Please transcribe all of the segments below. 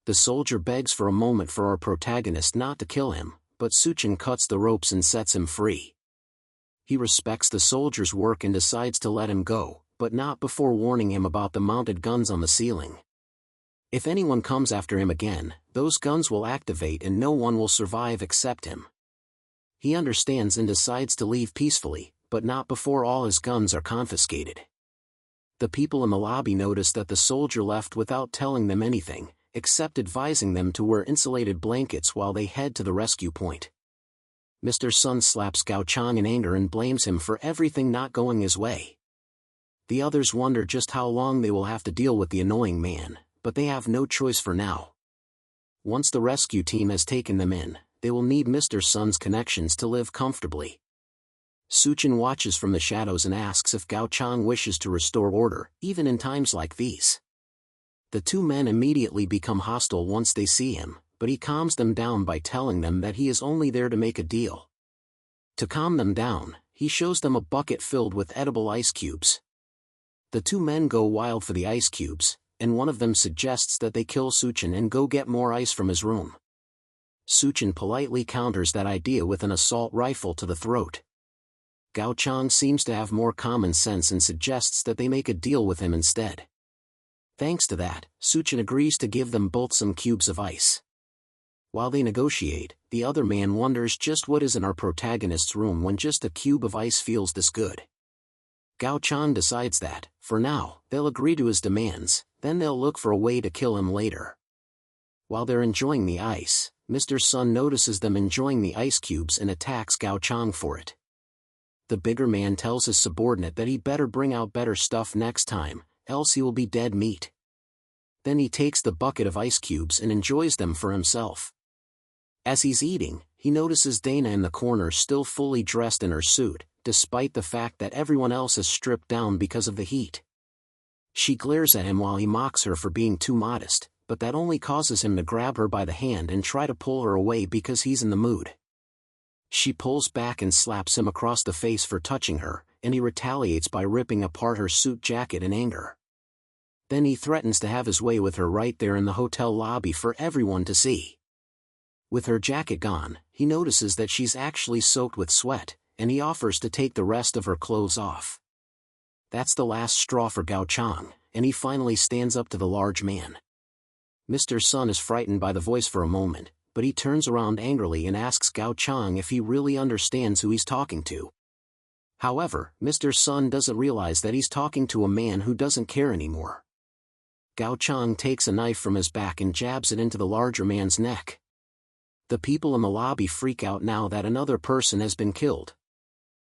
The soldier begs for a moment for our protagonist not to kill him, but Suchin cuts the ropes and sets him free. He respects the soldier's work and decides to let him go, but not before warning him about the mounted guns on the ceiling. If anyone comes after him again, those guns will activate and no one will survive except him. He understands and decides to leave peacefully, but not before all his guns are confiscated. The people in the lobby notice that the soldier left without telling them anything, except advising them to wear insulated blankets while they head to the rescue point. Mr. Sun slaps Gao Chang in anger and blames him for everything not going his way. The others wonder just how long they will have to deal with the annoying man, but they have no choice for now. Once the rescue team has taken them in, they will need Mr. Sun's connections to live comfortably. Suchin watches from the shadows and asks if Gao Chang wishes to restore order, even in times like these. The two men immediately become hostile once they see him, but he calms them down by telling them that he is only there to make a deal. To calm them down, he shows them a bucket filled with edible ice cubes. The two men go wild for the ice cubes, and one of them suggests that they kill Suchin and go get more ice from his room. Suchin politely counters that idea with an assault rifle to the throat. Gao Chang seems to have more common sense and suggests that they make a deal with him instead. Thanks to that, Suchin agrees to give them both some cubes of ice. While they negotiate, the other man wonders just what is in our protagonist's room when just a cube of ice feels this good. Gao Chang decides that, for now, they'll agree to his demands, then they'll look for a way to kill him later. While they're enjoying the ice, Mr. Sun notices them enjoying the ice cubes and attacks Gao Chang for it. The bigger man tells his subordinate that he'd better bring out better stuff next time, else he will be dead meat. Then he takes the bucket of ice cubes and enjoys them for himself. As he's eating, he notices Dana in the corner still fully dressed in her suit, despite the fact that everyone else is stripped down because of the heat. She glares at him while he mocks her for being too modest, but that only causes him to grab her by the hand and try to pull her away because he's in the mood. She pulls back and slaps him across the face for touching her, and he retaliates by ripping apart her suit jacket in anger. Then he threatens to have his way with her right there in the hotel lobby for everyone to see. With her jacket gone, he notices that she's actually soaked with sweat, and he offers to take the rest of her clothes off. That's the last straw for Gao Chang, and he finally stands up to the large man. Mr. Sun is frightened by the voice for a moment, but he turns around angrily and asks Gao Chang if he really understands who he's talking to. However, Mr. Sun doesn't realize that he's talking to a man who doesn't care anymore. Gao Chang takes a knife from his back and jabs it into the larger man's neck. The people in the lobby freak out now that another person has been killed.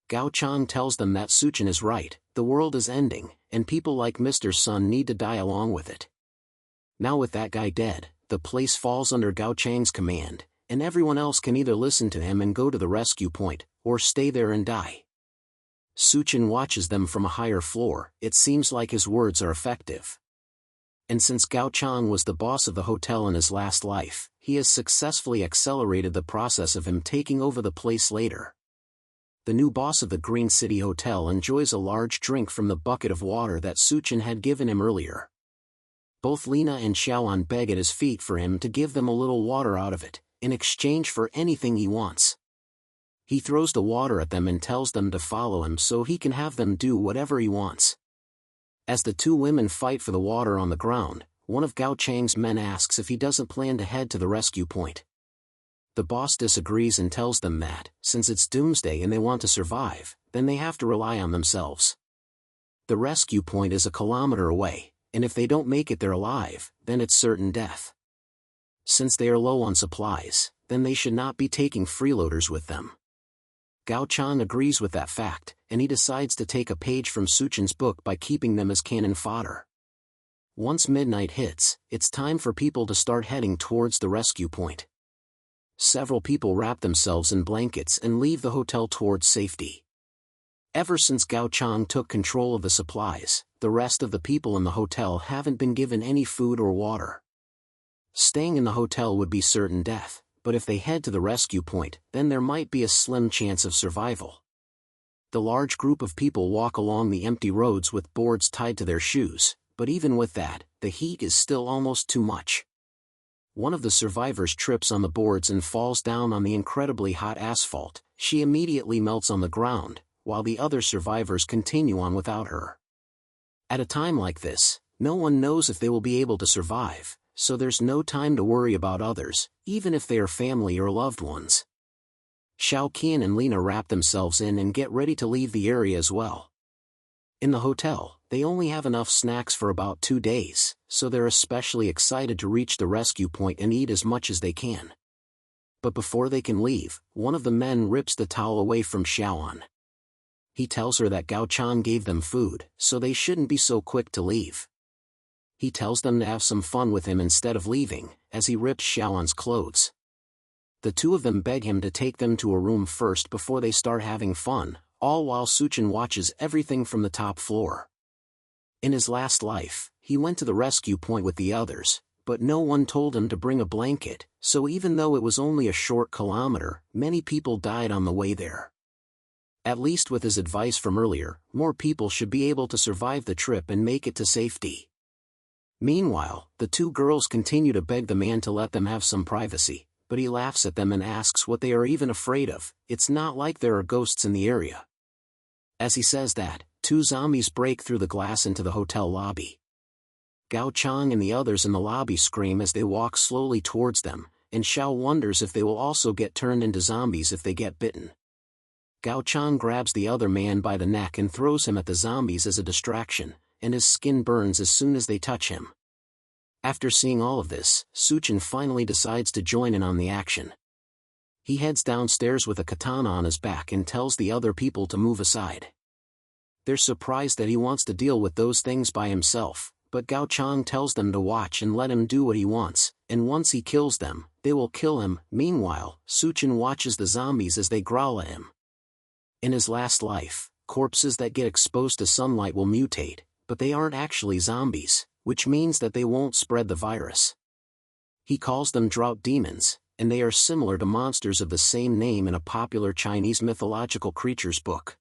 Gao Chang tells them that Suchin is right, the world is ending, and people like Mr. Sun need to die along with it. Now with that guy dead, the place falls under Gao Chang's command, and everyone else can either listen to him and go to the rescue point, or stay there and die. Suchin watches them from a higher floor. It seems like his words are effective. And since Gao Chang was the boss of the hotel in his last life, he has successfully accelerated the process of him taking over the place later. The new boss of the Green City Hotel enjoys a large drink from the bucket of water that Suchin had given him earlier. Both Lina and Xiaoan beg at his feet for him to give them a little water out of it, in exchange for anything he wants. He throws the water at them and tells them to follow him so he can have them do whatever he wants. As the two women fight for the water on the ground, one of Gao Chang's men asks if he doesn't plan to head to the rescue point. The boss disagrees and tells them that, since it's doomsday and they want to survive, then they have to rely on themselves. The rescue point is a kilometer away, and if they don't make it there alive, then it's certain death. Since they are low on supplies, then they should not be taking freeloaders with them. Gao Chang agrees with that fact, and he decides to take a page from Suchin's book by keeping them as cannon fodder. Once midnight hits, it's time for people to start heading towards the rescue point. Several people wrap themselves in blankets and leave the hotel towards safety. Ever since Gao Chang took control of the supplies, the rest of the people in the hotel haven't been given any food or water. Staying in the hotel would be certain death, but if they head to the rescue point, then there might be a slim chance of survival. The large group of people walk along the empty roads with boards tied to their shoes, but even with that, the heat is still almost too much. one of the survivors trips on the boards and falls down on the incredibly hot asphalt. She immediately melts on the ground, while the other survivors continue on without her. At a time like this, no one knows if they will be able to survive, so there's no time to worry about others, even if they are family or loved ones. Xiao Qian and Lena wrap themselves in and get ready to leave the area as well. In the hotel, they only have enough snacks for about 2 days, so they're especially excited to reach the rescue point and eat as much as they can. But before they can leave, one of the men rips the towel away from Xiaoan. He tells her that Gao Chang gave them food, so they shouldn't be so quick to leave. He tells them to have some fun with him instead of leaving, as he rips Xiaoan's clothes. The two of them beg him to take them to a room first before they start having fun, all while Suchin watches everything from the top floor. In his last life, he went to the rescue point with the others, but no one told him to bring a blanket, so even though it was only a short kilometer, many people died on the way there. At least with his advice from earlier, more people should be able to survive the trip and make it to safety. Meanwhile, the two girls continue to beg the man to let them have some privacy, but he laughs at them and asks what they are even afraid of. It's not like there are ghosts in the area. As he says that, 2 zombies break through the glass into the hotel lobby. Gao Chang and the others in the lobby scream as they walk slowly towards them, and Xiao wonders if they will also get turned into zombies if they get bitten. Gao Chang grabs the other man by the neck and throws him at the zombies as a distraction, and his skin burns as soon as they touch him. After seeing all of this, Suchin finally decides to join in on the action. He heads downstairs with a katana on his back and tells the other people to move aside. They're surprised that he wants to deal with those things by himself, but Gao Chang tells them to watch and let him do what he wants, and once he kills them, they will kill him. Meanwhile, Suchin watches the zombies as they growl at him. In his last life, corpses that get exposed to sunlight will mutate, but they aren't actually zombies, which means that they won't spread the virus. He calls them drought demons, and they are similar to monsters of the same name in a popular Chinese mythological creatures book.